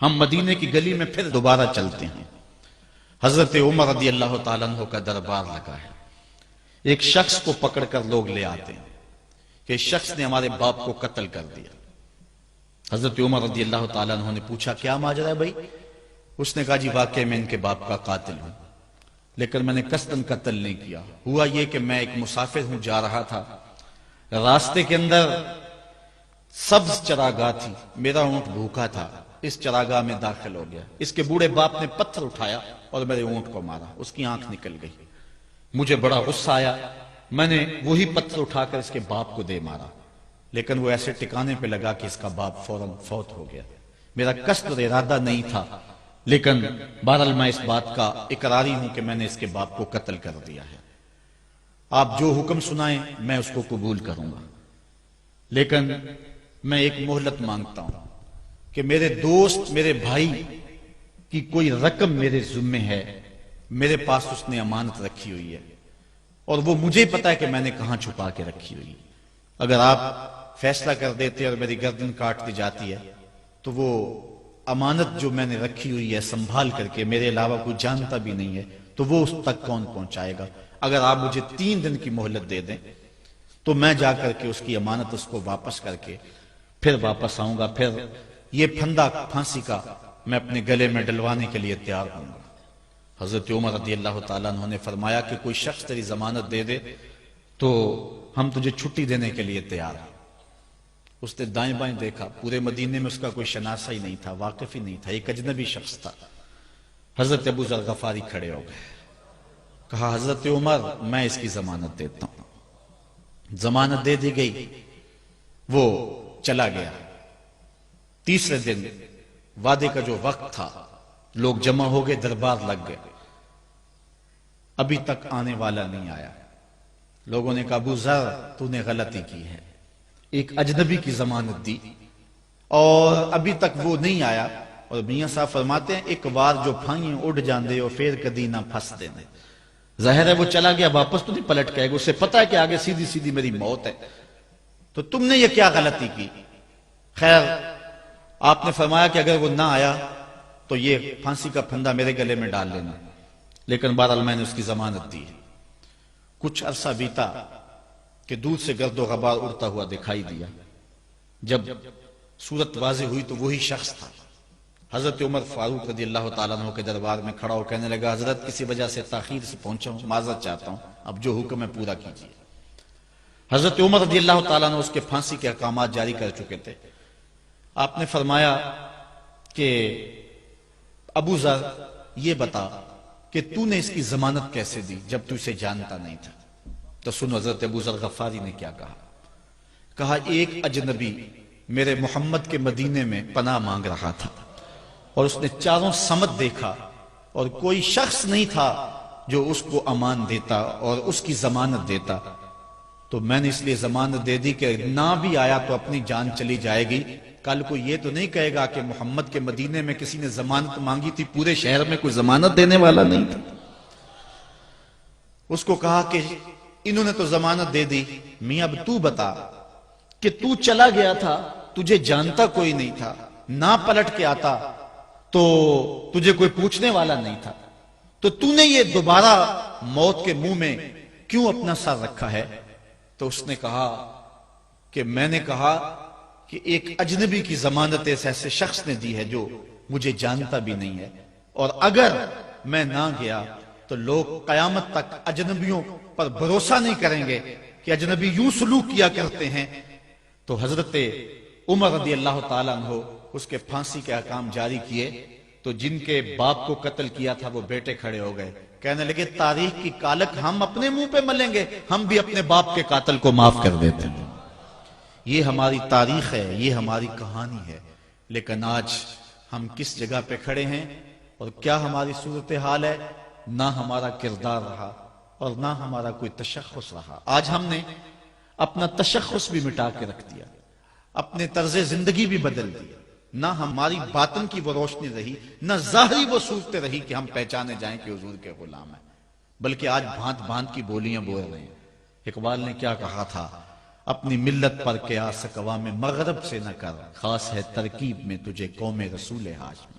ہم مدینے کی گلی میں پھر دوبارہ چلتے ہیں۔ حضرت عمر رضی اللہ تعالیٰ عنہ کا دربار لگا ہے۔ ایک شخص کو پکڑ کر لوگ لے آتے ہیں کہ اس شخص نے ہمارے باپ کو قتل کر دیا۔ حضرت عمر رضی اللہ تعالیٰ عنہ نے پوچھا کیا ماجرا ہے بھائی؟ اس نے کہا جی واقعی میں ان کے باپ کا قاتل ہوں، لیکن میں نے قصداً قتل نہیں کیا۔ ہوا یہ کہ میں ایک مسافر ہوں، جا رہا تھا، راستے کے اندر سبز چراگاہ تھی، میرا اونٹ بھوکا تھا، اس چراگاہ میں داخل ہو گیا۔ اس کے بوڑھے باپ نے پتھر اٹھایا اور میرے اونٹ کو مارا، اس کی آنکھ نکل گئی۔ مجھے بڑا غصہ آیا، میں نے وہی پتھر اٹھا کر اس کے باپ کو دے مارا، لیکن وہ ایسے ٹکانے پہ لگا کہ اس کا باپ فوراً فوت ہو گیا۔ میرا قصد اور ارادہ نہیں تھا، لیکن بہرحال میں اس بات کا اقراری ہوں کہ میں نے اس کے باپ کو قتل کر دیا ہے۔ آپ جو حکم سنائیں میں اس کو قبول کروں گا، لیکن میں ایک مہلت مانگتا ہوں کہ میرے دوست، میرے بھائی کی کوئی رقم میرے ذمہ ہے، میرے پاس اس نے امانت رکھی ہوئی ہے، اور وہ مجھے پتا ہے کہ میں نے کہاں چھپا کے رکھی ہوئی ہے۔ اگر آپ فیصلہ کر دیتے اور میری گردن کاٹ دی جاتی ہے تو وہ امانت جو میں نے رکھی ہوئی ہے سنبھال کر کے، میرے علاوہ کوئی جانتا بھی نہیں ہے، تو وہ اس تک کون پہنچائے گا؟ اگر آپ مجھے 3 دن کی مہلت دے دیں تو میں جا کر کے اس کی امانت اس کو واپس کر کے پھر واپس آؤں گا، پھر یہ پھندا پھانسی کا میں اپنے گلے میں ڈلوانے کے لیے تیار ہوں گا۔ حضرت عمر رضی اللہ تعالیٰ عنہ نے فرمایا کہ کوئی شخص تیری ضمانت دے دے تو ہم تجھے چھٹی دینے کے لیے تیار ہیں۔ اس نے دائیں بائیں دیکھا، پورے مدینے میں اس کا کوئی شناسہ ہی نہیں تھا، واقف ہی نہیں تھا، ایک اجنبی شخص تھا۔ حضرت ابو ذر غفاری کھڑے ہو گئے، کہا حضرت عمر میں اس کی ضمانت دیتا ہوں۔ ضمانت دے دی گئی، وہ چلا گیا۔ تیسرے دن وعدے کا جو وقت تھا، لوگ جمع ہو گئے، دربار لگ گئے، ابھی تک آنے والا نہیں آیا۔ لوگوں نے کہا ابو ذر تو نے غلطی کی ہے، ایک اجنبی کی ضمانت دی اور ابھی تک وہ نہیں آیا۔ اور میاں صاحب فرماتے ہیں ایک بار جو پھائیں اڑ جاندے اور پھر کدی نہ پھنس دینے۔ ظاہر ہے وہ چلا گیا، واپس تو نہیں پلٹ کے آئے گا، اسے پتا ہے کہ آگے سیدھی سیدھی میری موت ہے، تو تم نے یہ کیا غلطی کی؟ خیر آپ نے فرمایا کہ اگر وہ نہ آیا تو یہ پھانسی کا پھندا میرے گلے میں ڈال لینا، لیکن بہرحال میں نے اس کی ضمانت دی۔ کچھ عرصہ بیتا کہ دور سے گرد و غبار اڑتا ہوا دکھائی دیا۔ جب صورت واضح ہوئی تو وہی شخص تھا۔ حضرت عمر فاروق رضی اللہ تعالیٰ عنہ کے دربار میں کھڑا ہو کہنے لگا حضرت کسی وجہ سے تاخیر سے پہنچا ہوں، معذرت چاہتا ہوں، اب جو حکم ہے پورا کیجیے۔ حضرت عمر رضی اللہ تعالیٰ عنہ اس کے پھانسی کے احکامات جاری کر چکے تھے۔ آپ نے فرمایا کہ ابو ذر یہ بتا کہ تو نے اس کی ضمانت کیسے دی جب تو اسے جانتا نہیں تھا؟ تو سنو حضرت ابو ذر غفاری نے کیا کہا۔ کہا ایک اجنبی میرے محمد کے مدینے میں پناہ مانگ رہا تھا اور اس نے چاروں سمت دیکھا اور کوئی شخص نہیں تھا جو اس کو امان دیتا اور اس کی ضمانت دیتا، تو میں نے اس لیے ضمانت دے دی کہ نہ بھی آیا تو اپنی جان چلی جائے گی، کل کو یہ تو نہیں کہے گا کہ محمد کے مدینے میں کسی نے ضمانت مانگی تھی، پورے شہر میں کوئی ضمانت دینے والا نہیں تھا۔ اس کو کہا کہ انہوں نے تو ضمانت دے دی، میاں اب تو بتا کہ تو چلا گیا تھا، تجھے جانتا کوئی نہیں تھا، نہ پلٹ کے آتا تو تجھے کوئی پوچھنے والا نہیں تھا، تو تو نے یہ دوبارہ موت کے منہ میں کیوں اپنا سر رکھا ہے؟ تو اس نے کہا کہ میں نے کہا کہ ایک اجنبی کی ضمانت ایسے شخص نے دی ہے جو مجھے جانتا بھی نہیں ہے، اور اگر میں نہ گیا تو لوگ قیامت تک اجنبیوں پر بھروسہ نہیں کریں گے کہ اجنبی یوں سلوک کیا کرتے ہیں۔ تو حضرت عمر رضی اللہ تعالیٰ عنہ اس کے پھانسی کے احکام جاری کیے، تو جن کے باپ کو قتل کیا تھا وہ بیٹے کھڑے ہو گئے، کہنے لگے تاریخ کی کالک ہم اپنے منہ پہ ملیں گے، ہم بھی اپنے باپ کے قاتل کو معاف کر دیتے ہیں۔ یہ ہماری تاریخ ہے، یہ ہماری کہانی ہے، لیکن آج ہم کس جگہ پہ کھڑے ہیں اور کیا ہماری صورتحال ہے؟ نہ ہمارا کردار رہا اور نہ ہمارا کوئی تشخص رہا۔ آج ہم نے اپنا تشخص بھی مٹا کے رکھ دیا، اپنے طرز زندگی بھی بدل دیا، نہ ہماری باطن کی وہ روشنی رہی، نہ ظاہری وہ صورتیں رہی کہ ہم پہچانے جائیں کہ حضور کے غلام ہیں، بلکہ آج بھانت بھانت کی بولیاں بول رہے ہیں۔ اقبال نے کیا کہا تھا؟ اپنی ملت پر قیاس اقوام مغرب سے نہ کر، خاص ہے ترکیب میں تجھے قوم رسول ہاشم۔